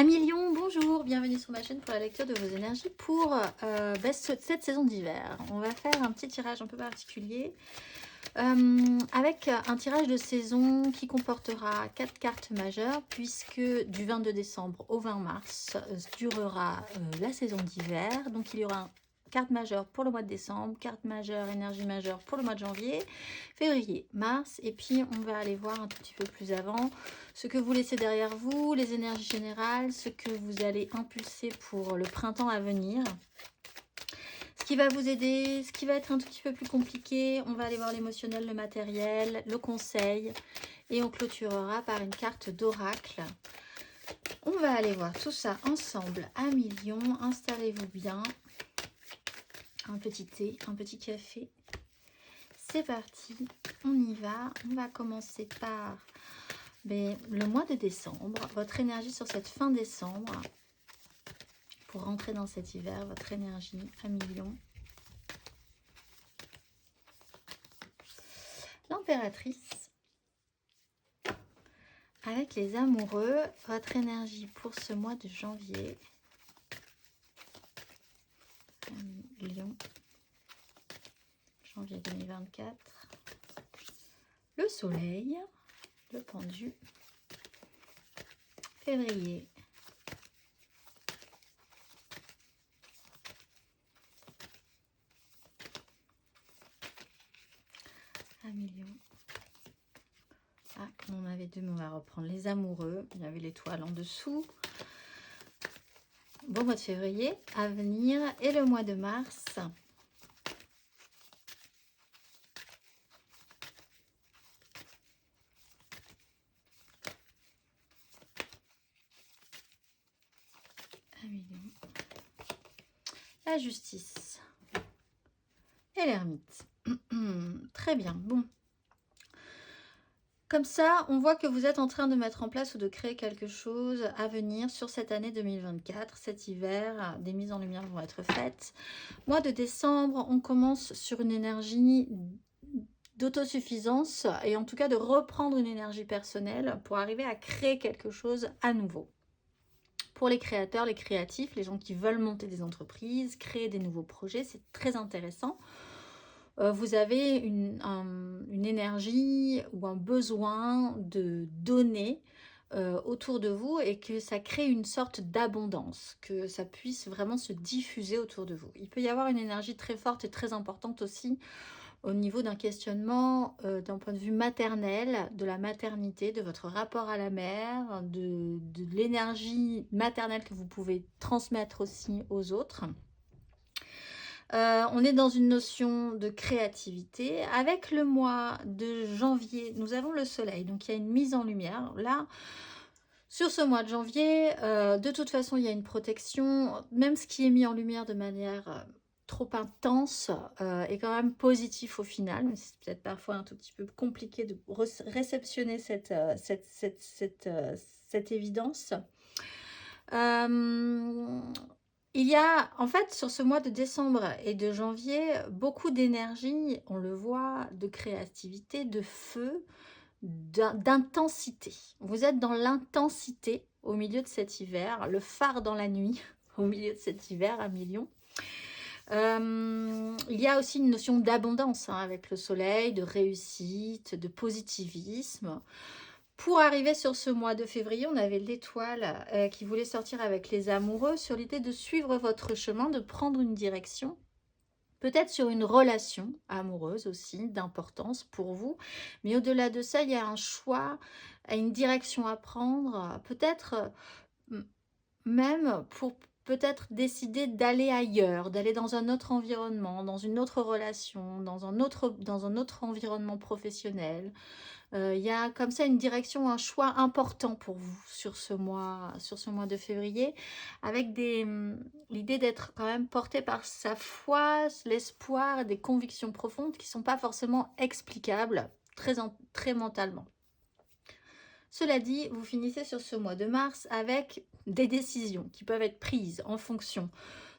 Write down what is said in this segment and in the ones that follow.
Amis Lion, bonjour, bienvenue sur ma chaîne pour la lecture de vos énergies pour cette saison d'hiver. On va faire un petit tirage un peu particulier avec un tirage de saison qui comportera 4 cartes majeures puisque du 22 décembre au 20 mars durera la saison d'hiver. Donc il y aura carte majeure pour le mois de décembre, carte majeure, énergie majeure pour le mois de janvier, février, mars, et puis on va aller voir un tout petit peu plus avant ce que vous laissez derrière vous, les énergies générales, ce que vous allez impulser pour le printemps à venir, ce qui va vous aider, ce qui va être un tout petit peu plus compliqué. On va aller voir l'émotionnel, le matériel, le conseil, et on clôturera par une carte d'oracle. On va aller voir tout ça ensemble à Lion. Installez-vous bien. Un petit thé, un petit café. C'est parti, on y va. On va commencer par le mois de décembre. Votre énergie sur cette fin décembre. Pour rentrer dans cet hiver, votre énergie à Lion. L'impératrice. Avec les amoureux, votre énergie pour ce mois de janvier. Lion. Janvier 2024. Le soleil. Le pendu. Février. Lion. Ah, on en avait deux, mais on va reprendre les amoureux. Il y avait l'étoile en dessous. Bon mois de février à venir et le mois de mars. La justice et l'ermite. Très bien, bon. Comme ça, on voit que vous êtes en train de mettre en place ou de créer quelque chose à venir sur cette année 2024, cet hiver. Des mises en lumière vont être faites. Mois de décembre, on commence sur une énergie d'autosuffisance et en tout cas de reprendre une énergie personnelle pour arriver à créer quelque chose à nouveau. Pour les créateurs, les créatifs, les gens qui veulent monter des entreprises, créer des nouveaux projets, c'est très intéressant. Vous avez une énergie ou un besoin de donner autour de vous et que ça crée une sorte d'abondance, que ça puisse vraiment se diffuser autour de vous. Il peut y avoir une énergie très forte et très importante aussi au niveau d'un questionnement d'un point de vue maternel, de la maternité, de votre rapport à la mère, de l'énergie maternelle que vous pouvez transmettre aussi aux autres. On est dans une notion de créativité. Avec le mois de janvier, nous avons le soleil, donc il y a une mise en lumière. Là, sur ce mois de janvier, de toute façon, il y a une protection. Même ce qui est mis en lumière de manière trop intense est quand même positif au final. C'est peut-être parfois un tout petit peu compliqué de réceptionner cette évidence. Il y a en fait sur ce mois de décembre et de janvier beaucoup d'énergie, on le voit, de créativité, de feu, d'intensité. Vous êtes dans l'intensité au milieu de cet hiver, le phare dans la nuit au milieu de cet hiver à Lion. Il y a aussi une notion d'abondance avec le soleil, de réussite, de positivisme. Pour arriver sur ce mois de février, on avait l'étoile qui voulait sortir avec les amoureux sur l'idée de suivre votre chemin, de prendre une direction, peut-être sur une relation amoureuse aussi, d'importance pour vous. Mais au-delà de ça, il y a un choix, une direction à prendre, peut-être même pour peut-être décider d'aller ailleurs, d'aller dans un autre environnement, dans une autre relation, dans un autre environnement professionnel. Il y a comme ça une direction, un choix important pour vous sur ce mois de février, avec l'idée d'être quand même porté par sa foi, l'espoir, des convictions profondes qui ne sont pas forcément explicables très mentalement. Cela dit, vous finissez sur ce mois de mars avec des décisions qui peuvent être prises en fonction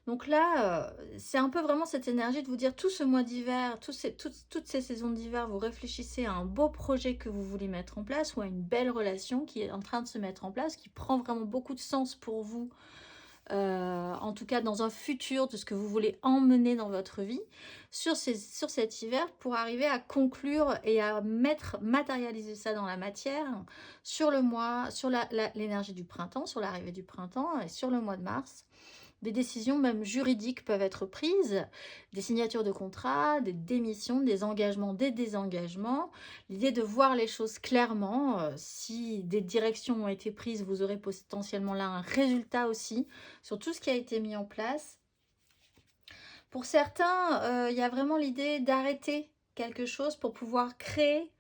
Donc là, c'est un peu vraiment cette énergie de vous dire tout ce mois d'hiver, toutes ces saisons d'hiver, vous réfléchissez à un beau projet que vous voulez mettre en place ou à une belle relation qui est en train de se mettre en place, qui prend vraiment beaucoup de sens pour vous, en tout cas dans un futur de ce que vous voulez emmener dans votre vie sur cet hiver pour arriver à conclure et à matérialiser ça dans la matière sur le mois, sur l'énergie du printemps, sur l'arrivée du printemps et sur le mois de mars. Des décisions même juridiques peuvent être prises, des signatures de contrats, des démissions, des engagements, des désengagements. L'idée de voir les choses clairement, si des directions ont été prises, vous aurez potentiellement là un résultat aussi sur tout ce qui a été mis en place. Pour certains, il y a vraiment l'idée d'arrêter quelque chose pour pouvoir créer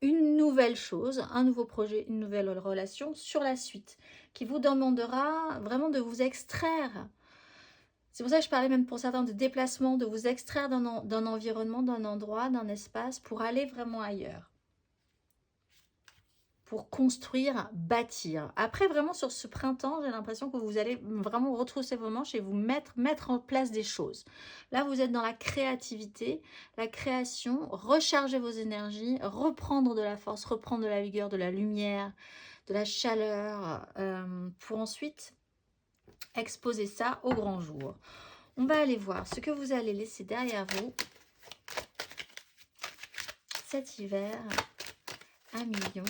une nouvelle chose, un nouveau projet, une nouvelle relation sur la suite, qui vous demandera vraiment de vous extraire. C'est pour ça que je parlais même pour certains de déplacement, de vous extraire d'un environnement, d'un endroit, d'un espace pour aller vraiment ailleurs. Pour construire, bâtir. Après, vraiment sur ce printemps, j'ai l'impression que vous allez vraiment retrousser vos manches et vous mettre en place des choses. Là, vous êtes dans la créativité, la création, recharger vos énergies, reprendre de la force, reprendre de la vigueur, de la lumière, de la chaleur, pour ensuite exposer ça au grand jour. On va aller voir ce que vous allez laisser derrière vous cet hiver à millions.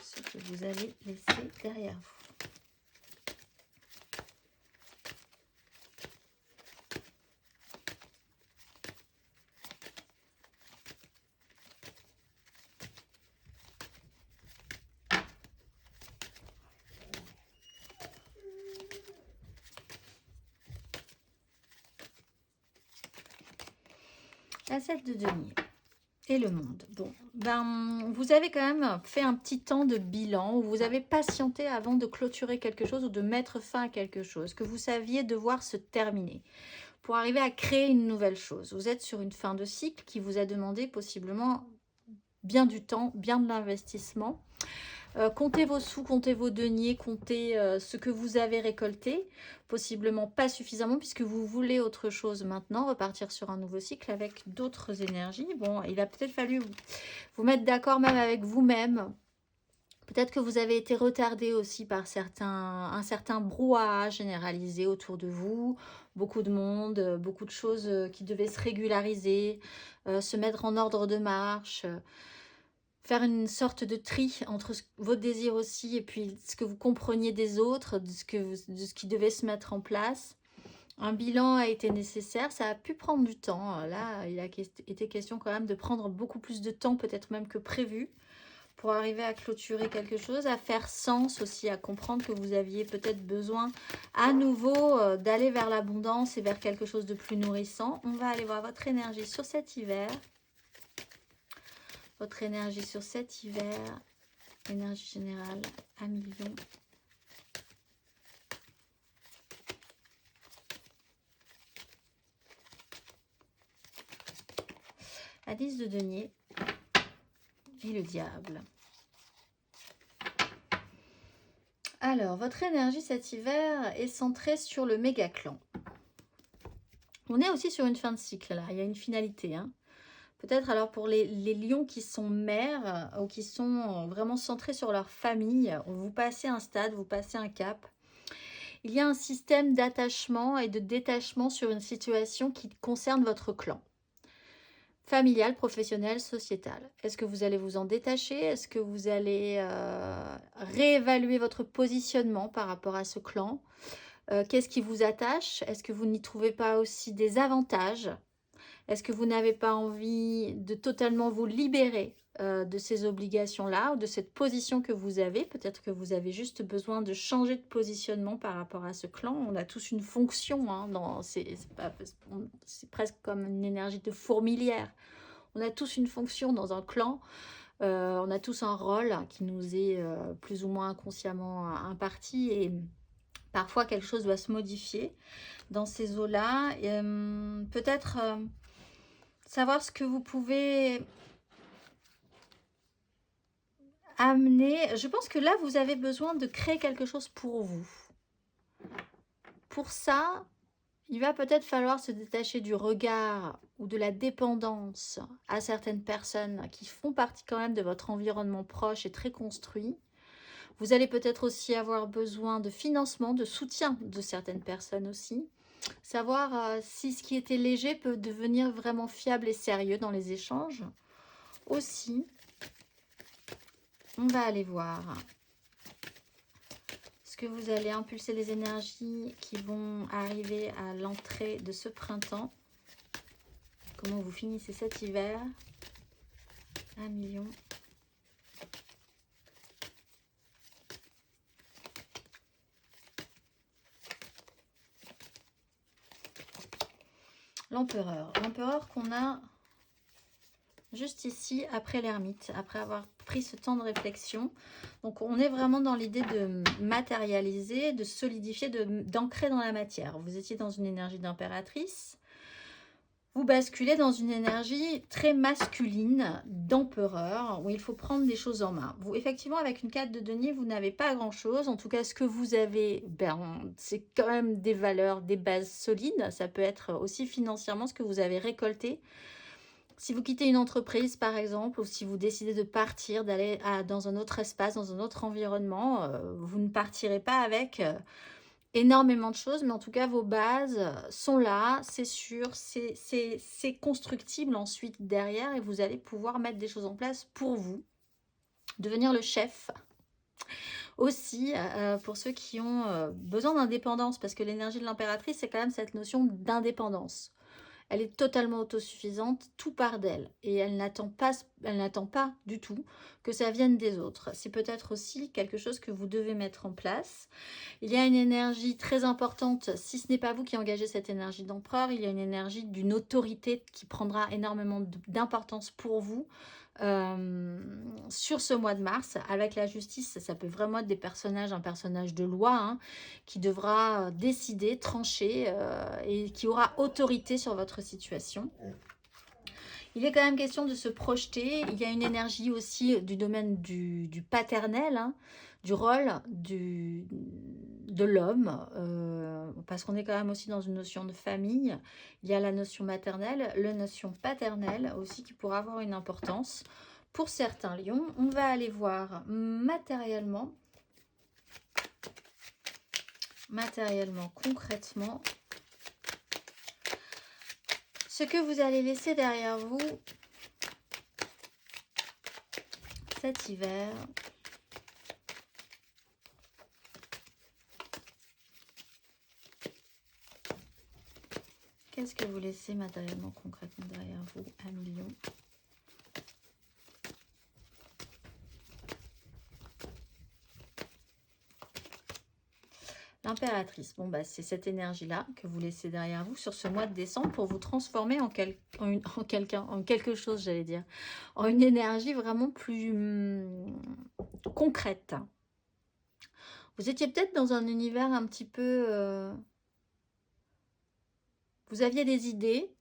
Ce que vous allez laisser derrière vous. La 7 de denier et le monde. Bon, ben, vous avez quand même fait un petit temps de bilan où vous avez patienté avant de clôturer quelque chose ou de mettre fin à quelque chose que vous saviez devoir se terminer pour arriver à créer une nouvelle chose. Vous êtes sur une fin de cycle qui vous a demandé possiblement bien du temps, bien de l'investissement. Comptez vos sous, comptez vos deniers, comptez ce que vous avez récolté, possiblement pas suffisamment puisque vous voulez autre chose maintenant, repartir sur un nouveau cycle avec d'autres énergies. Bon, il a peut-être fallu vous mettre d'accord même avec vous-même. Peut-être que vous avez été retardé aussi par un certain brouhaha généralisé autour de vous, beaucoup de monde, beaucoup de choses qui devaient se régulariser, se mettre en ordre de marche, faire une sorte de tri entre vos désirs aussi et puis ce que vous compreniez des autres, de ce qui devait se mettre en place. Un bilan a été nécessaire, ça a pu prendre du temps. Là, il a été question quand même de prendre beaucoup plus de temps, peut-être même que prévu, pour arriver à clôturer quelque chose, à faire sens aussi, à comprendre que vous aviez peut-être besoin à nouveau d'aller vers l'abondance et vers quelque chose de plus nourrissant. On va aller voir votre énergie sur cet hiver. Votre énergie sur cet hiver, énergie générale à millions. La 10 de denier et le diable. Alors, votre énergie cet hiver est centrée sur le méga clan. On est aussi sur une fin de cycle là, il y a une finalité, hein. Peut-être alors pour les lions qui sont mères ou qui sont vraiment centrés sur leur famille, vous passez un stade, vous passez un cap. Il y a un système d'attachement et de détachement sur une situation qui concerne votre clan. Familial, professionnel, sociétal. Est-ce que vous allez vous en détacher? Est-ce que vous allez réévaluer votre positionnement par rapport à ce clan? Qu'est-ce qui vous attache? Est-ce que vous n'y trouvez pas aussi des avantages? Est-ce que vous n'avez pas envie de totalement vous libérer de ces obligations-là ou de cette position que vous avez? Peut-être que vous avez juste besoin de changer de positionnement par rapport à ce clan. On a tous une fonction, hein, c'est presque comme une énergie de fourmilière. On a tous une fonction dans un clan. On a tous un rôle qui nous est plus ou moins inconsciemment imparti et parfois quelque chose doit se modifier dans ces eaux-là. Peut-être... savoir ce que vous pouvez amener... Je pense que là, vous avez besoin de créer quelque chose pour vous. Pour ça, il va peut-être falloir se détacher du regard ou de la dépendance à certaines personnes qui font partie quand même de votre environnement proche et très construit. Vous allez peut-être aussi avoir besoin de financement, de soutien de certaines personnes aussi. Savoir si ce qui était léger peut devenir vraiment fiable et sérieux dans les échanges. Aussi, on va aller voir ce que vous allez impulser les énergies qui vont arriver à l'entrée de ce printemps. Comment vous finissez cet hiver. 1 million. L'empereur. L'empereur qu'on a juste ici, après l'ermite, après avoir pris ce temps de réflexion. Donc, on est vraiment dans l'idée de matérialiser, de solidifier, d'ancrer dans la matière. Vous étiez dans une énergie d'impératrice. Vous basculez dans une énergie très masculine d'empereur, où il faut prendre des choses en main. Vous, effectivement, avec une carte de denier, vous n'avez pas grand-chose. En tout cas, ce que vous avez, c'est quand même des valeurs, des bases solides. Ça peut être aussi financièrement ce que vous avez récolté. Si vous quittez une entreprise, par exemple, ou si vous décidez de partir, d'aller dans un autre espace, dans un autre environnement, vous ne partirez pas avec énormément de choses, mais en tout cas, vos bases sont là, c'est sûr, c'est constructible ensuite derrière, et vous allez pouvoir mettre des choses en place pour vous, devenir le chef. Aussi, pour ceux qui ont besoin d'indépendance, parce que l'énergie de l'impératrice, c'est quand même cette notion d'indépendance. Elle est totalement autosuffisante, tout part d'elle. Et elle n'attend pas du tout que ça vienne des autres. C'est peut-être aussi quelque chose que vous devez mettre en place. Il y a une énergie très importante, si ce n'est pas vous qui engagez cette énergie d'empereur, il y a une énergie d'une autorité qui prendra énormément d'importance pour vous. Sur ce mois de mars, avec la justice, ça peut vraiment être des personnages, un personnage de loi, hein, qui devra décider, trancher et qui aura autorité sur votre situation. Il est quand même question de se projeter. Il y a une énergie aussi du domaine du paternel, hein, du rôle de l'homme, parce qu'on est quand même aussi dans une notion de famille. Il y a la notion maternelle, la notion paternelle aussi qui pourra avoir une importance. Pour certains lions, on va aller voir matériellement, concrètement, ce que vous allez laisser derrière vous cet hiver. Qu'est-ce que vous laissez matériellement, concrètement derrière vous? 1 million. L'impératrice, bon, bah, c'est cette énergie-là que vous laissez derrière vous sur ce mois de décembre pour vous transformer en quelque chose, j'allais dire, en une énergie vraiment plus concrète. Vous étiez peut-être dans un univers un petit peu... vous aviez des idées,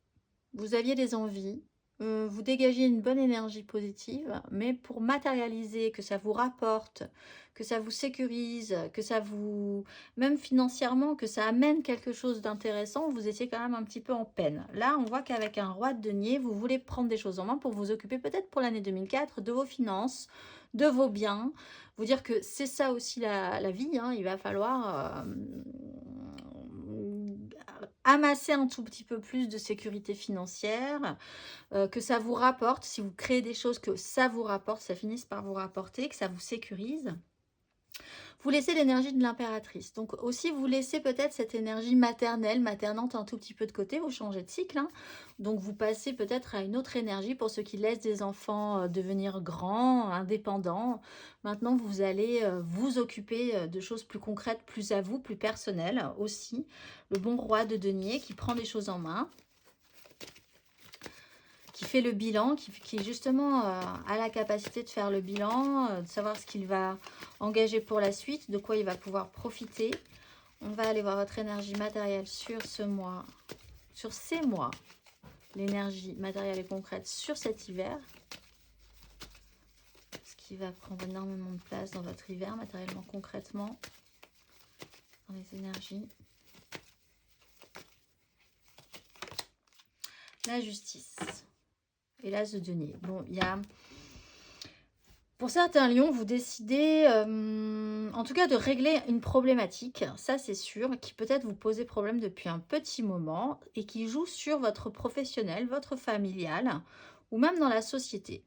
vous aviez des envies, vous dégagiez une bonne énergie positive, mais pour matérialiser, que ça vous rapporte, que ça vous sécurise, que ça vous... même financièrement, que ça amène quelque chose d'intéressant, vous étiez quand même un petit peu en peine. Là, on voit qu'avec un roi de denier, vous voulez prendre des choses en main pour vous occuper peut-être pour l'année 2004 de vos finances, de vos biens, vous dire que c'est ça aussi la vie, hein, il va falloir... amasser un tout petit peu plus de sécurité financière, que ça vous rapporte, si vous créez des choses, que ça vous rapporte, ça finisse par vous rapporter, que ça vous sécurise. Vous laissez l'énergie de l'impératrice. Donc aussi, vous laissez peut-être cette énergie maternelle, maternante un tout petit peu de côté, vous changez de cycle. Hein. Donc vous passez peut-être à une autre énergie pour ceux qui laissent des enfants devenir grands, indépendants. Maintenant, vous allez vous occuper de choses plus concrètes, plus à vous, plus personnelles aussi. Le bon roi de denier qui prend des choses en main, qui fait le bilan, qui justement a la capacité de faire le bilan, de savoir ce qu'il va engager pour la suite, de quoi il va pouvoir profiter. On va aller voir votre énergie matérielle sur ce mois, sur ces mois, l'énergie matérielle et concrète sur cet hiver, ce qui qui va prendre énormément de place dans votre hiver, matériellement, concrètement, dans les énergies. La justice et l'as de denier. Bon, il y a... Pour certains lions, vous décidez, en tout cas, de régler une problématique, ça c'est sûr, qui peut-être vous posait problème depuis un petit moment et qui joue sur votre professionnel, votre familial ou même dans la société.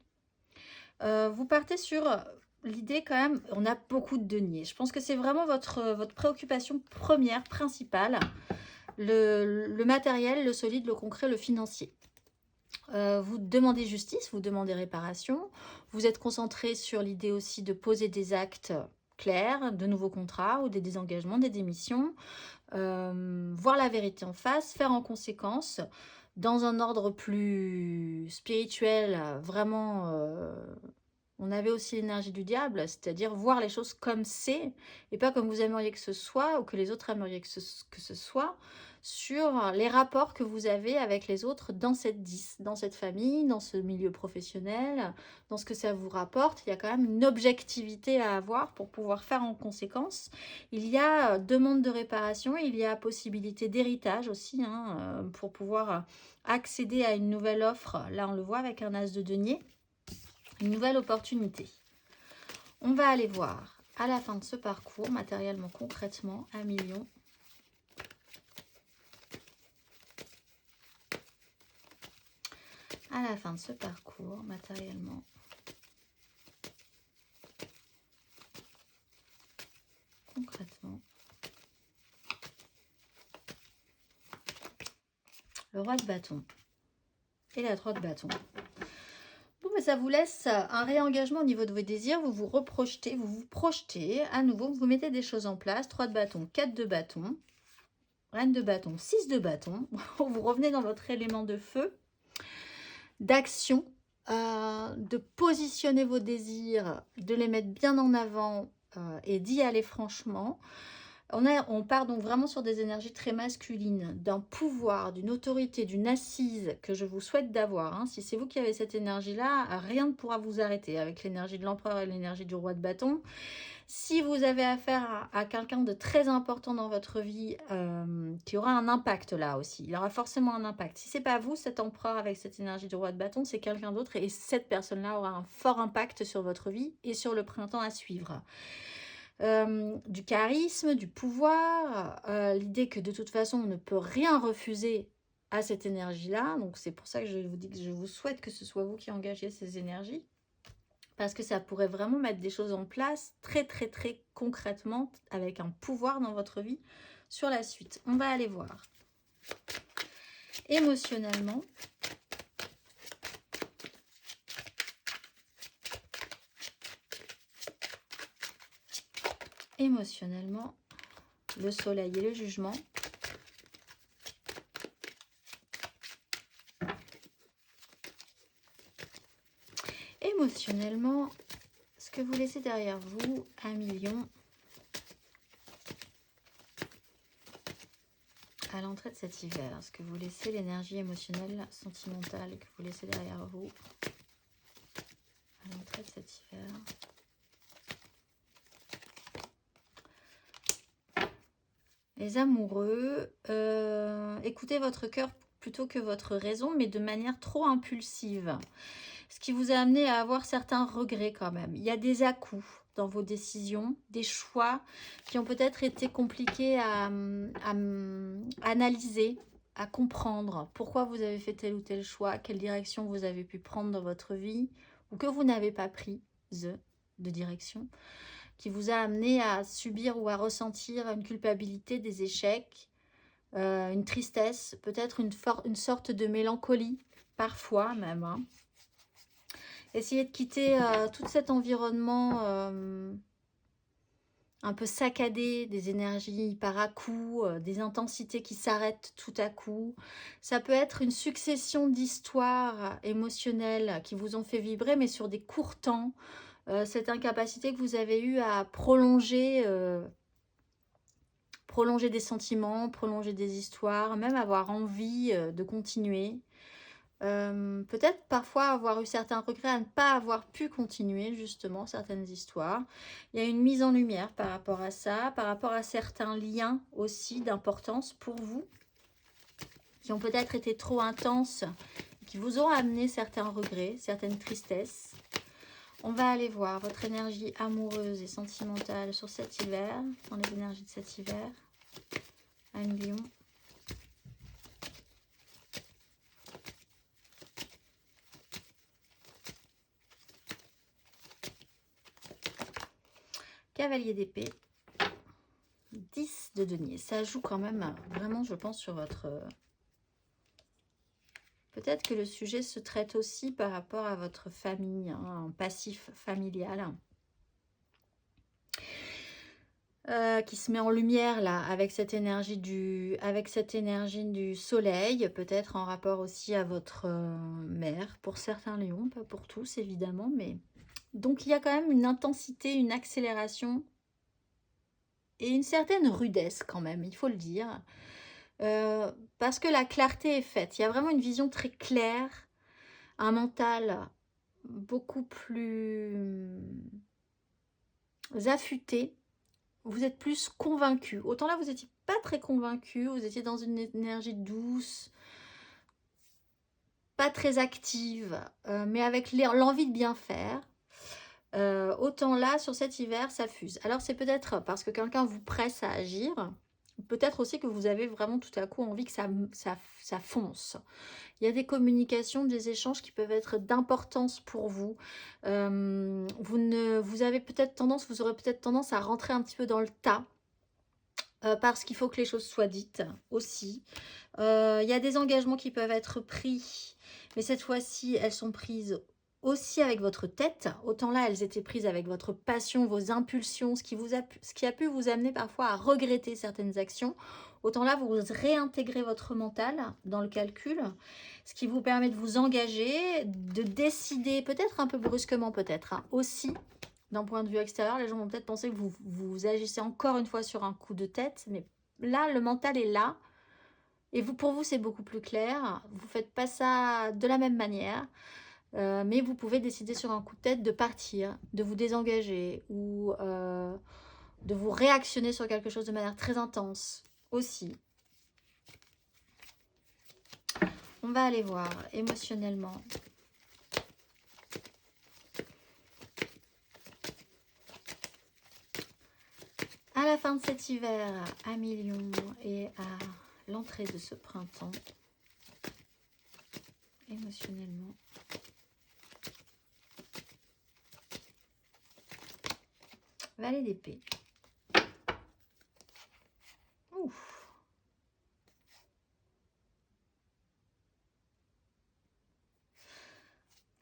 Vous partez sur l'idée quand même, on a beaucoup de deniers. Je pense que c'est vraiment votre préoccupation première, principale, le matériel, le solide, le concret, le financier. Vous demandez justice, vous demandez réparation, vous êtes concentré sur l'idée aussi de poser des actes clairs, de nouveaux contrats ou des désengagements, des démissions, voir la vérité en face, faire en conséquence, dans un ordre plus spirituel, vraiment, on avait aussi l'énergie du diable, c'est-à-dire voir les choses comme c'est, et pas comme vous aimeriez que ce soit, ou que les autres aimeriez que ce soit, sur les rapports que vous avez avec les autres dans cette famille, dans ce milieu professionnel, dans ce que ça vous rapporte. Il y a quand même une objectivité à avoir pour pouvoir faire en conséquence. Il y a demande de réparation, il y a possibilité d'héritage aussi, pour pouvoir accéder à une nouvelle offre. Là, on le voit avec un as de denier, une nouvelle opportunité. On va aller voir à la fin de ce parcours, matériellement, concrètement, 1 million. À la fin de ce parcours, matériellement, concrètement, le roi de bâton et la 3 de bâton. Bon, mais ça vous laisse un réengagement au niveau de vos désirs, vous vous projetez à nouveau, vous mettez des choses en place, 3 de bâton, 4 de bâton, reine de bâton, 6 de bâton, vous revenez dans votre élément de feu, d'action, de positionner vos désirs, de les mettre bien en avant et d'y aller franchement. On part donc vraiment sur des énergies très masculines, d'un pouvoir, d'une autorité, d'une assise que je vous souhaite d'avoir. Si c'est vous qui avez cette énergie-là, rien ne pourra vous arrêter avec l'énergie de l'empereur et l'énergie du roi de bâton. Si vous avez affaire à quelqu'un de très important dans votre vie, qui aura un impact là aussi, il aura forcément un impact. Si ce n'est pas vous, cet empereur avec cette énergie du roi de bâton, c'est quelqu'un d'autre et cette personne-là aura un fort impact sur votre vie et sur le printemps à suivre. Du charisme, du pouvoir, l'idée que de toute façon on ne peut rien refuser à cette énergie-là. Donc c'est pour ça que je vous dis que je vous souhaite que ce soit vous qui engagez ces énergies. Parce que ça pourrait vraiment mettre des choses en place très très très concrètement avec un pouvoir dans votre vie sur la suite. On va aller voir. Émotionnellement. Émotionnellement, le soleil et le jugement. Émotionnellement, ce que vous laissez derrière vous, 1 million. À l'entrée de cet hiver, ce que vous laissez, l'énergie émotionnelle, sentimentale que vous laissez derrière vous. À l'entrée de cet hiver. Les amoureux, écoutez votre cœur plutôt que votre raison, mais de manière trop impulsive. Ce qui vous a amené à avoir certains regrets quand même. Il y a des à-coups dans vos décisions, des choix qui ont peut-être été compliqués à analyser, à comprendre. Pourquoi vous avez fait tel ou tel choix, quelle direction vous avez pu prendre dans votre vie, ou que vous n'avez pas pris de direction, qui vous a amené à subir ou à ressentir une culpabilité, des échecs, une tristesse, peut-être une sorte de mélancolie, parfois même. Essayez de quitter tout cet environnement un peu saccadé, des énergies par à coup, des intensités qui s'arrêtent tout à coup. Ça peut être une succession d'histoires émotionnelles qui vous ont fait vibrer, mais sur des courts temps. Cette incapacité que vous avez eue à prolonger des sentiments, prolonger des histoires, même avoir envie de continuer. peut-être parfois avoir eu certains regrets à ne pas avoir pu continuer justement certaines histoires. Il y a une mise en lumière par rapport à ça, par rapport à certains liens aussi d'importance pour vous, qui ont peut-être été trop intenses, qui vous ont amené certains regrets, certaines tristesses. On va aller voir votre énergie amoureuse et sentimentale sur cet hiver, dans les énergies de cet hiver. Anne Lion. Cavalier d'épée. 10 de denier. Ça joue quand même vraiment, je pense, sur votre... Peut-être que le sujet se traite aussi par rapport à votre famille, hein, un passif familial. Qui se met en lumière là avec cette énergie du soleil, peut-être en rapport aussi à votre mère, pour certains lions, pas pour tous évidemment, mais donc il y a quand même une intensité, une accélération et une certaine rudesse quand même, il faut le dire, parce que la clarté est faite, il y a vraiment une vision très claire, un mental beaucoup plus affûté. Vous êtes plus convaincu. Autant là, vous n'étiez pas très convaincu. Vous étiez dans une énergie douce, pas très active, mais avec l'envie de bien faire. Autant là, sur cet hiver, ça fuse. Alors, c'est peut-être parce que quelqu'un vous presse à agir. Peut-être aussi que vous avez vraiment tout à coup envie que ça fonce. Il y a des communications, des échanges qui peuvent être d'importance pour vous. Vous aurez peut-être tendance à rentrer un petit peu dans le tas. Parce qu'il faut que les choses soient dites aussi. Il y a des engagements qui peuvent être pris, mais cette fois-ci, elles sont prises aussi avec votre tête. Autant là, elles étaient prises avec votre passion, vos impulsions, ce qui a pu vous amener parfois à regretter certaines actions. Autant là, vous réintégrez votre mental dans le calcul, ce qui vous permet de vous engager, de décider, peut-être un peu brusquement, peut-être hein, aussi. D'un point de vue extérieur, les gens vont peut-être penser que vous agissez encore une fois sur un coup de tête, mais là, le mental est là. Et pour vous, c'est beaucoup plus clair. Vous ne faites pas ça de la même manière, mais vous pouvez décider sur un coup de tête de partir, de vous désengager ou de vous réactionner sur quelque chose de manière très intense aussi. On va aller voir émotionnellement. À la fin de cet hiver, à Million et à l'entrée de ce printemps, émotionnellement. Valet d'épée. Ouf.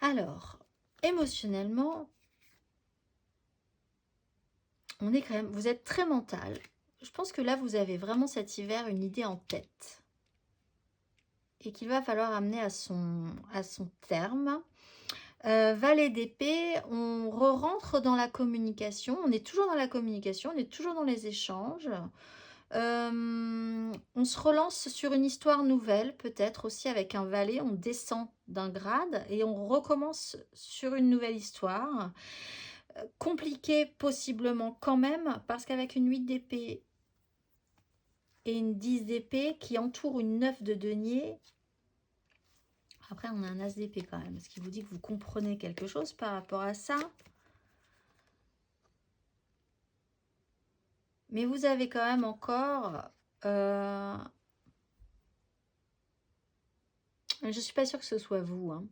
Alors, émotionnellement, on est quand même, vous êtes très mental. Je pense que là, vous avez vraiment cet hiver une idée en tête et qu'il va falloir amener à son terme. Valet d'épée, on rentre dans la communication. On est toujours dans la communication, on est toujours dans les échanges. On se relance sur une histoire nouvelle, peut-être aussi avec un valet. On descend d'un grade et on recommence sur une nouvelle histoire. Compliqué possiblement quand même, parce qu'avec une 8 d'épée et une 10 d'épée qui entoure une 9 de denier, après on a un as d'épée quand même, ce qui vous dit que vous comprenez quelque chose par rapport à ça. Mais vous avez quand même encore... je ne suis pas sûre que ce soit vous. Hein.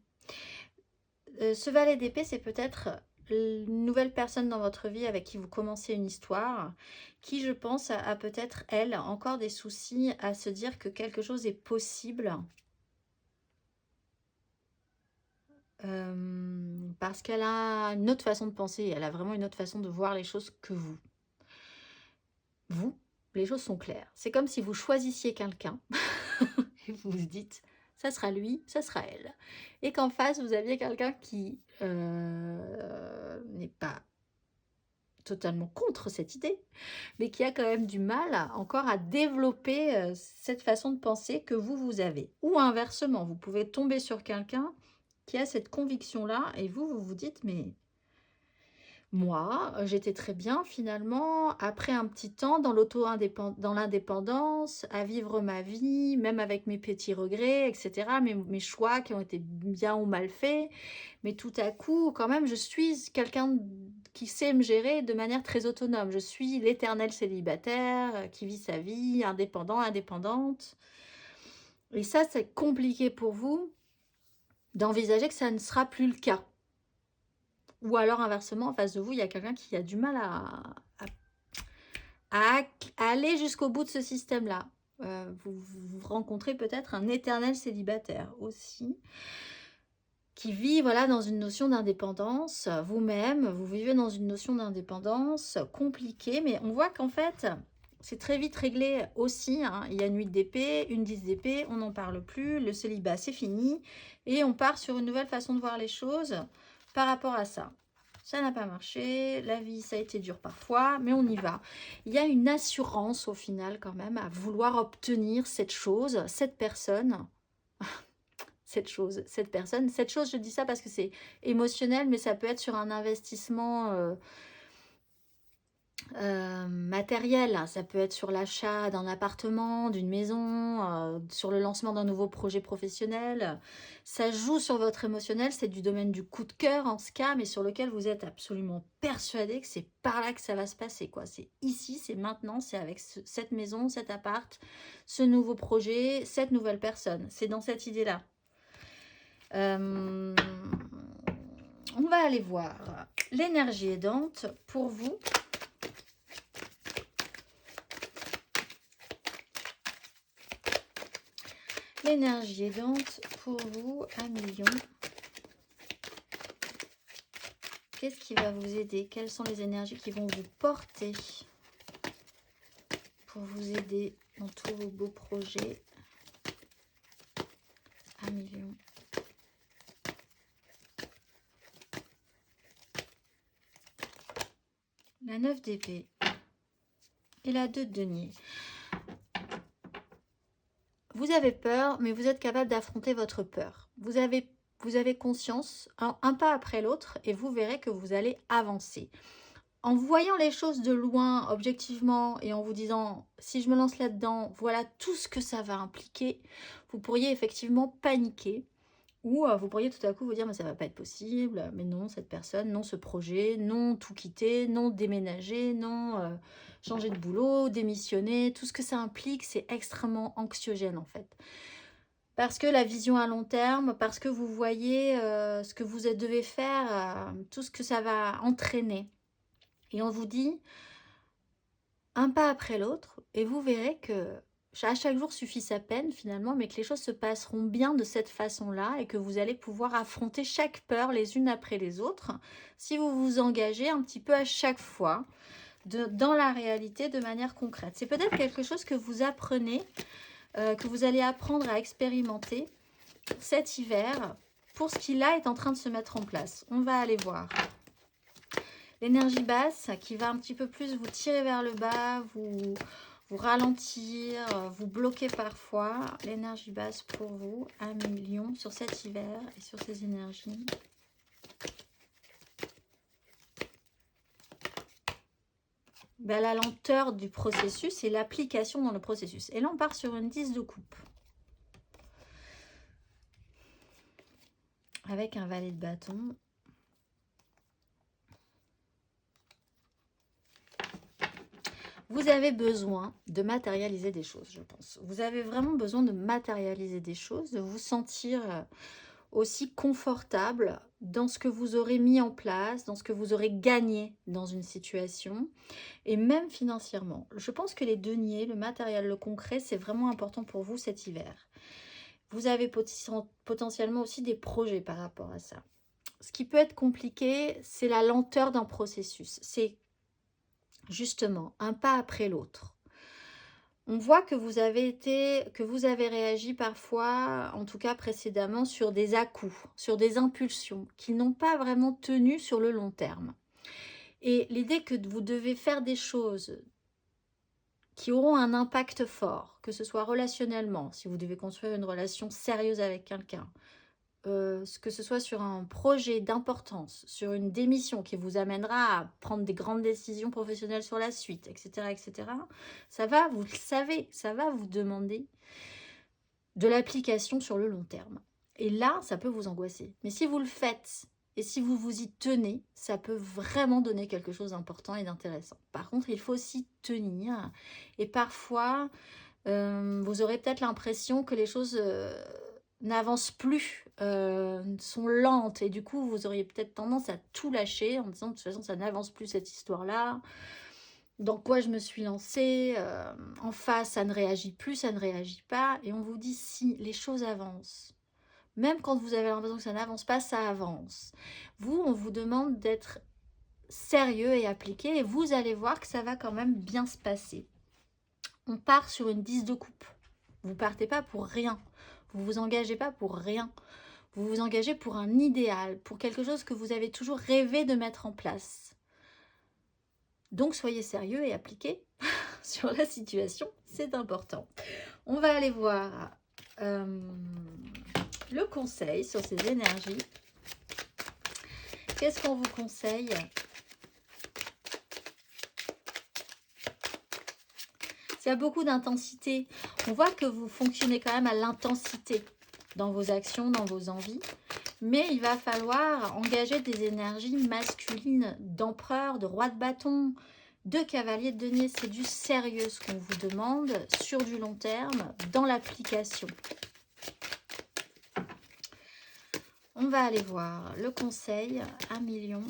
Ce valet d'épée, c'est peut-être une nouvelle personne dans votre vie avec qui vous commencez une histoire, qui, je pense, a peut-être, elle, encore des soucis à se dire que quelque chose est possible. Parce qu'elle a une autre façon de penser, elle a vraiment une autre façon de voir les choses que vous. Vous, les choses sont claires. C'est comme si vous choisissiez quelqu'un et vous vous dites, ça sera lui, ça sera elle. Et qu'en face, vous aviez quelqu'un qui n'est pas totalement contre cette idée, mais qui a quand même du mal encore à développer cette façon de penser que vous avez. Ou inversement, vous pouvez tomber sur quelqu'un qui a cette conviction-là, et vous vous dites, mais moi, j'étais très bien finalement, après un petit temps dans dans l'indépendance, à vivre ma vie, même avec mes petits regrets, etc., mes choix qui ont été bien ou mal faits, mais tout à coup, quand même, je suis quelqu'un qui sait me gérer de manière très autonome. Je suis l'éternel célibataire qui vit sa vie, indépendant, indépendante. Et ça, c'est compliqué pour vous d'envisager que ça ne sera plus le cas. Ou alors, inversement, en face de vous, il y a quelqu'un qui a du mal à aller jusqu'au bout de ce système-là. Vous rencontrez peut-être un éternel célibataire aussi, qui vit voilà, dans une notion d'indépendance. Vous-même, vous vivez dans une notion d'indépendance compliquée, mais on voit qu'en fait, c'est très vite réglé aussi. Hein. Il y a une 8 d'épée, une 10 d'épée, on n'en parle plus, le célibat c'est fini, et on part sur une nouvelle façon de voir les choses par rapport à ça. Ça n'a pas marché, la vie ça a été dur parfois, mais on y va. Il y a une assurance au final quand même à vouloir obtenir cette chose, cette personne, cette personne. Cette chose, je dis ça parce que c'est émotionnel, mais ça peut être sur un investissement matériel. Ça peut être sur l'achat d'un appartement, d'une maison, sur le lancement d'un nouveau projet professionnel. Ça joue sur votre émotionnel, c'est du domaine du coup de cœur en ce cas, mais sur lequel vous êtes absolument persuadé que c'est par là que ça va se passer, quoi. C'est ici, c'est maintenant, c'est avec cette maison, cet appart, ce nouveau projet, cette nouvelle personne. C'est dans cette idée-là. On va aller voir l'énergie aidante pour vous. L'énergie aidante pour vous, 1 million. Qu'est-ce qui va vous aider? Quelles sont les énergies qui vont vous porter pour vous aider dans tous vos beaux projets? 1 million. La 9 d'épée et la 2 de denier. Vous avez peur, mais vous êtes capable d'affronter votre peur. Vous avez conscience, un pas après l'autre, et vous verrez que vous allez avancer. En voyant les choses de loin, objectivement, et en vous disant, si je me lance là-dedans, voilà tout ce que ça va impliquer, vous pourriez effectivement paniquer. Ou vous pourriez tout à coup vous dire, mais ça va pas être possible, mais non, cette personne, non, ce projet, non, tout quitter, non, déménager, non, changer de boulot, démissionner, tout ce que ça implique, c'est extrêmement anxiogène en fait. Parce que la vision à long terme, parce que vous voyez ce que vous devez faire, tout ce que ça va entraîner. Et on vous dit, un pas après l'autre, et vous verrez que à chaque jour suffit sa peine finalement, mais que les choses se passeront bien de cette façon-là et que vous allez pouvoir affronter chaque peur les unes après les autres si vous vous engagez un petit peu à chaque fois dans la réalité de manière concrète. C'est peut-être quelque chose que vous apprenez, que vous allez apprendre à expérimenter cet hiver pour ce qui là est en train de se mettre en place. On va aller voir. L'énergie basse qui va un petit peu plus vous tirer vers le bas, vous ralentir, vous bloquer parfois. L'énergie basse pour vous, 1 million sur cet hiver et sur ces énergies. Ben, la lenteur du processus et l'application dans le processus. Et là, on part sur une 10 de coupe. Avec un valet de bâton. Vous avez besoin de matérialiser des choses, je pense. Vous avez vraiment besoin de matérialiser des choses, de vous sentir aussi confortable dans ce que vous aurez mis en place, dans ce que vous aurez gagné dans une situation, et même financièrement. Je pense que les deniers, le matériel, le concret, c'est vraiment important pour vous cet hiver. Vous avez potentiellement aussi des projets par rapport à ça. Ce qui peut être compliqué, c'est la lenteur d'un processus. C'est justement un pas après l'autre. On voit que vous avez réagi parfois, en tout cas précédemment, sur des à-coups, sur des impulsions qui n'ont pas vraiment tenu sur le long terme. Et l'idée que vous devez faire des choses qui auront un impact fort, que ce soit relationnellement, si vous devez construire une relation sérieuse avec quelqu'un, que ce soit sur un projet d'importance, sur une démission qui vous amènera à prendre des grandes décisions professionnelles sur la suite, etc., etc., ça va, vous le savez, ça va vous demander de l'application sur le long terme. Et là, ça peut vous angoisser. Mais si vous le faites et si vous vous y tenez, ça peut vraiment donner quelque chose d'important et d'intéressant. Par contre, il faut s'y tenir. Et parfois, vous aurez peut-être l'impression que les choses n'avancent plus, sont lentes. Et du coup, vous auriez peut-être tendance à tout lâcher en disant, de toute façon, ça n'avance plus cette histoire-là. Dans quoi je me suis lancée, en face, ça ne réagit plus, ça ne réagit pas. Et on vous dit, si les choses avancent, même quand vous avez l'impression que ça n'avance pas, ça avance. Vous, on vous demande d'être sérieux et appliqué, et vous allez voir que ça va quand même bien se passer. On part sur une 10 de coupe. Vous partez pas pour rien. Vous vous engagez pas pour rien. Vous vous engagez pour un idéal, pour quelque chose que vous avez toujours rêvé de mettre en place. Donc soyez sérieux et appliqués sur la situation, c'est important. On va aller voir le conseil sur ces énergies. Qu'est-ce qu'on vous conseille? S'il y a beaucoup d'intensité, on voit que vous fonctionnez quand même à l'intensité dans vos actions, dans vos envies. Mais il va falloir engager des énergies masculines d'empereur, de roi de bâton, de cavalier de denier. C'est du sérieux ce qu'on vous demande sur du long terme dans l'application. On va aller voir le conseil, 1 million.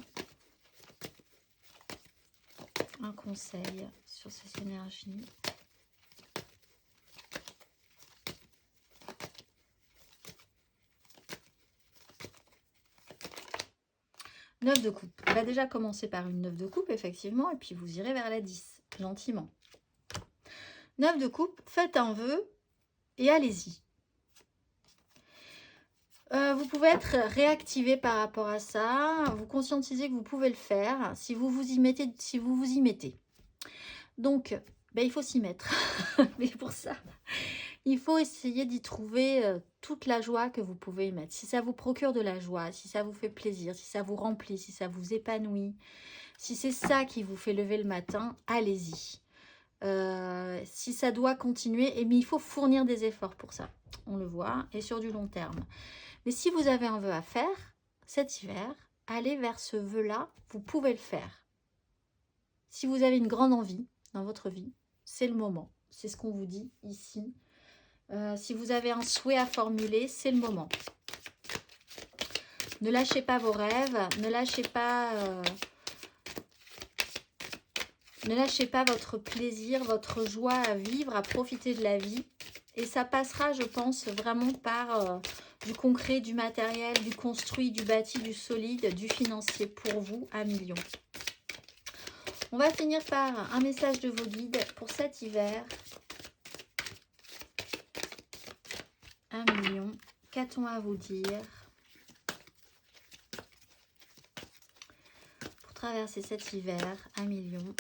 Un conseil sur ces énergies. Neuf de coupe. On va déjà commencer par une 9 de coupe, effectivement, et puis vous irez vers la 10, gentiment. 9 de coupe, faites un vœu et allez-y. Vous pouvez être réactivé par rapport à ça, vous conscientisez que vous pouvez le faire si vous vous y mettez. Donc, il faut s'y mettre. Mais pour ça, il faut essayer d'y trouver toute la joie que vous pouvez y mettre. Si ça vous procure de la joie, si ça vous fait plaisir, si ça vous remplit, si ça vous épanouit, si c'est ça qui vous fait lever le matin, allez-y. Si ça doit continuer, mais il faut fournir des efforts pour ça. On le voit, et sur du long terme. Mais si vous avez un vœu à faire cet hiver, allez vers ce vœu-là, vous pouvez le faire. Si vous avez une grande envie dans votre vie, c'est le moment. C'est ce qu'on vous dit ici. Si vous avez un souhait à formuler, c'est le moment. Ne lâchez pas vos rêves, ne lâchez pas votre plaisir, votre joie à vivre, à profiter de la vie. Et ça passera, je pense, vraiment par du concret, du matériel, du construit, du bâti, du solide, du financier pour vous, 1 million. On va finir par un message de vos guides pour cet hiver. 1 million. Qu'a-t-on à vous dire pour traverser cet hiver, 1 million,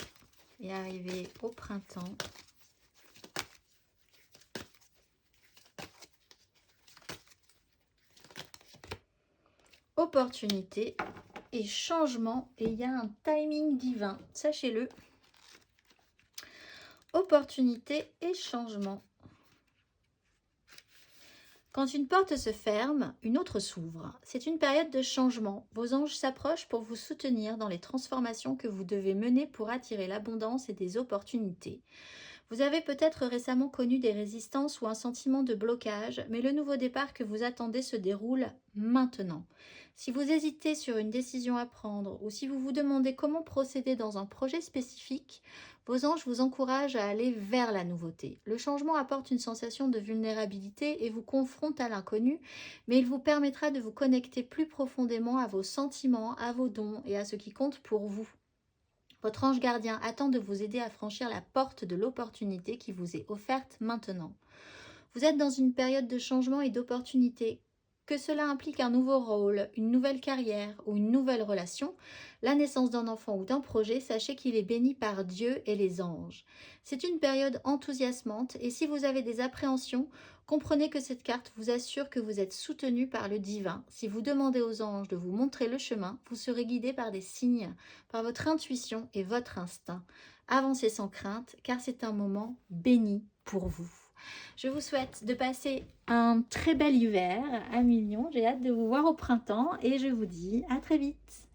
et arriver au printemps? Opportunité et changement, et il y a un timing divin, sachez-le. Opportunité et changement. Quand une porte se ferme, une autre s'ouvre. C'est une période de changement. Vos anges s'approchent pour vous soutenir dans les transformations que vous devez mener pour attirer l'abondance et des opportunités. Vous avez peut-être récemment connu des résistances ou un sentiment de blocage, mais le nouveau départ que vous attendez se déroule maintenant. Si vous hésitez sur une décision à prendre ou si vous vous demandez comment procéder dans un projet spécifique, vos anges vous encouragent à aller vers la nouveauté. Le changement apporte une sensation de vulnérabilité et vous confronte à l'inconnu, mais il vous permettra de vous connecter plus profondément à vos sentiments, à vos dons et à ce qui compte pour vous. Votre ange gardien attend de vous aider à franchir la porte de l'opportunité qui vous est offerte maintenant. Vous êtes dans une période de changement et d'opportunité Que cela implique un nouveau rôle, une nouvelle carrière ou une nouvelle relation, la naissance d'un enfant ou d'un projet, sachez qu'il est béni par Dieu et les anges. C'est une période enthousiasmante et si vous avez des appréhensions, comprenez que cette carte vous assure que vous êtes soutenu par le divin. Si vous demandez aux anges de vous montrer le chemin, vous serez guidé par des signes, par votre intuition et votre instinct. Avancez sans crainte car c'est un moment béni pour vous. Je vous souhaite de passer un très bel hiver à Million. J'ai hâte de vous voir au printemps et je vous dis à très vite.